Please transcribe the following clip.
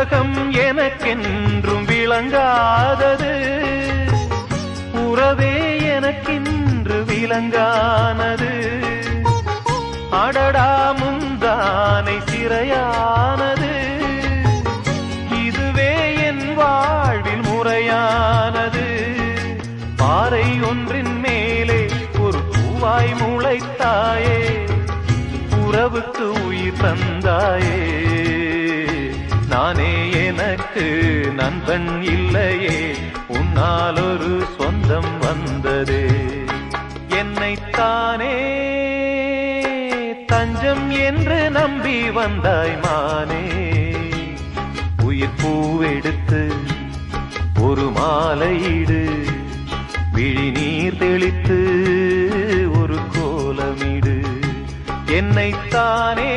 உலகம் எனக்கென்றும் விளங்காதது, உறவே எனக்கென்று விளங்கானது. அடடா முந்தானை சிறையானது, இதுவே என் வாழ்வில் முறையானது. பாறை ஒன்றின் மேலே ஒரு பூவாய் முளைத்தாயே, உறவுக்கு உயிர் தந்தாயே. நானே எனக்கு நண்பன் இல்லையே, உன்னால் ஒரு சொந்தம் வந்ததே. என்னைத்தானே தஞ்சம் என்று நம்பி வந்தாய் மானே. உயிர் பூவெடுத்து ஒரு மாலையிடு, விழி நீர் தெளித்து ஒரு கோலமிடு. என்னைத்தானே